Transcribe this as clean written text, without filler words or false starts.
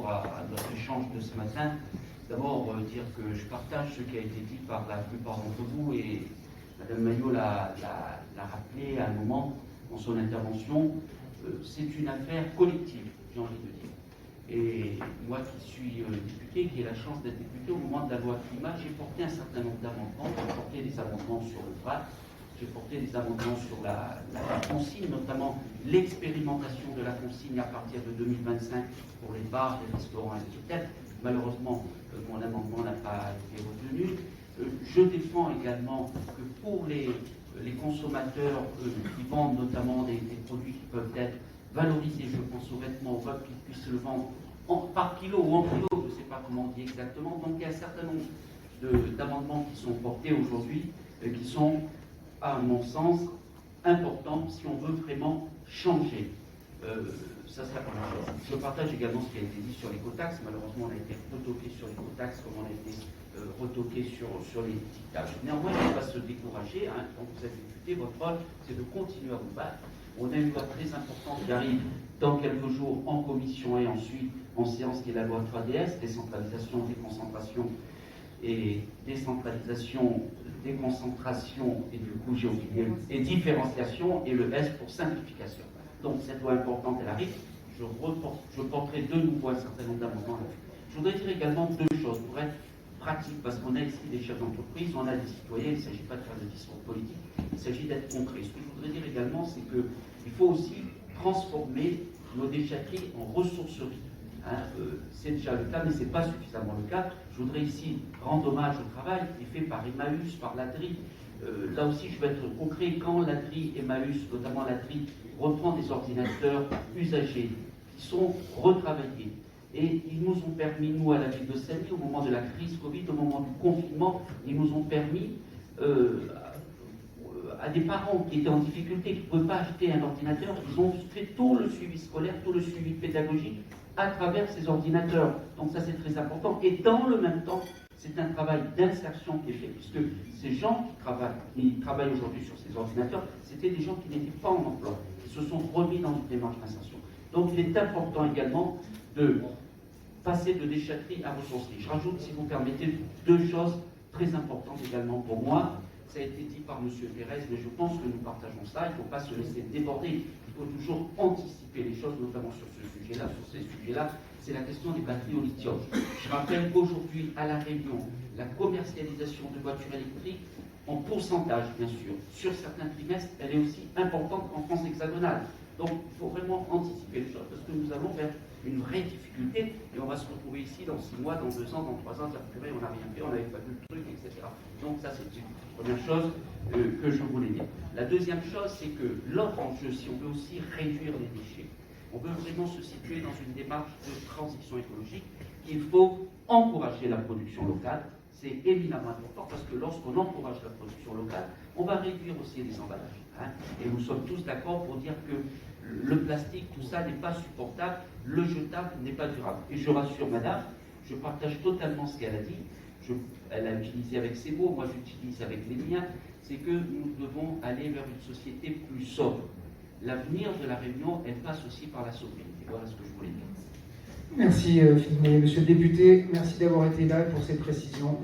à notre échange de ce matin. D'abord, dire que je partage ce qui a été dit par la plupart d'entre vous, et Mme Maillot l'a rappelé à un moment dans son intervention. C'est une affaire collective, j'ai envie de dire. Et moi qui suis député, qui ai la chance d'être député, au moment de la loi climat, j'ai porté un certain nombre d'amendements. J'ai porté des amendements sur le VRAC, j'ai porté des amendements sur la consigne, notamment l'expérimentation de la consigne à partir de 2025 pour les bars, les restaurants et les hôtels. Malheureusement, mon amendement n'a pas été retenu. Je défends également que pour les consommateurs qui vendent notamment des produits qui peuvent être valorisés, je pense aux vêtements, aux robes, qu'ils puissent le vendre par kilo ou en kilo, je ne sais pas comment on dit exactement. Donc il y a un certain nombre d'amendements qui sont portés aujourd'hui, qui sont, à mon sens, importants si on veut vraiment changer. Ça sera pour la chose. Je partage également ce qui a été dit sur l'écotaxe. Malheureusement, on a été retoqué sur l'écotaxe comme on a été retoqué sur les étiquetages. Néanmoins, il ne faut pas se décourager. Quand vous êtes député, votre rôle, c'est de continuer à vous battre. On a une loi très importante qui arrive dans quelques jours en commission et ensuite en séance, qui est la loi 3DS, décentralisation, déconcentration et déconcentration, et du coup j'ai oublié, et différenciation, et le S pour simplification. Donc cette loi importante, elle arrive. Je porterai de nouveau un certain nombre d'amendements. Je voudrais dire également deux choses pour être pratique, parce qu'on a ici des chefs d'entreprise, on a des citoyens, il ne s'agit pas de faire de discours politique, il s'agit d'être concret. Ce que je voudrais dire également, c'est qu'il faut aussi transformer nos déchetteries en ressourceries. C'est déjà le cas, mais ce n'est pas suffisamment le cas. Je voudrais ici rendre hommage au travail qui est fait par Emmaüs, par l'ADRI. Là aussi, je vais être concret. Quand l'ADRI, Emmaüs, notamment l'ADRI, reprend des ordinateurs usagés qui sont retravaillés, et ils nous ont permis, nous, à la ville de Saint-Denis, au moment de la crise Covid, au moment du confinement, ils nous ont permis à des parents qui étaient en difficulté, qui ne pouvaient pas acheter un ordinateur, ils ont fait tout le suivi scolaire, tout le suivi pédagogique à travers ces ordinateurs. Donc ça, c'est très important. Et dans le même temps, c'est un travail d'insertion qui est fait, puisque ces gens qui travaillent aujourd'hui sur ces ordinateurs, c'était des gens qui n'étaient pas en emploi, qui se sont remis dans une démarche d'insertion. Donc il est important également de passer de déchetterie à ressourcerie. Je rajoute, si vous permettez, deux choses très importantes également pour moi. Ça a été dit par M. Pérez, mais je pense que nous partageons ça. Il ne faut pas se laisser déborder. Il faut toujours anticiper les choses, notamment sur ce sujet-là, sur ces sujets-là. C'est la question des batteries au lithium. Je rappelle qu'aujourd'hui, à La Réunion, la commercialisation de voitures électriques, en pourcentage, bien sûr, sur certains trimestres, elle est aussi importante qu'en France hexagonale. Donc, il faut vraiment anticiper les choses, parce que nous allons vers une vraie difficulté, et on va se retrouver ici dans 6 mois, dans 2 ans, dans 3 ans, dire purée, on n'a rien fait, on n'avait pas vu le truc, etc. Donc ça, c'est une première chose que je voulais dire. La deuxième chose, c'est que l'autre enjeu, si on veut aussi réduire les déchets, on veut vraiment se situer dans une démarche de transition écologique, il faut encourager la production locale. C'est éminemment important, parce que lorsqu'on encourage la production locale, on va réduire aussi les emballages. Et nous sommes tous d'accord pour dire que le plastique, tout ça n'est pas supportable, le jetable n'est pas durable. Et je rassure madame, je partage totalement ce qu'elle a dit, elle a utilisé avec ses mots, moi j'utilise avec les miens, c'est que nous devons aller vers une société plus sobre. L'avenir de la Réunion, elle passe aussi par la sobriété. Voilà ce que je voulais dire. Merci Philippe. Monsieur le député, merci d'avoir été là pour ces précisions.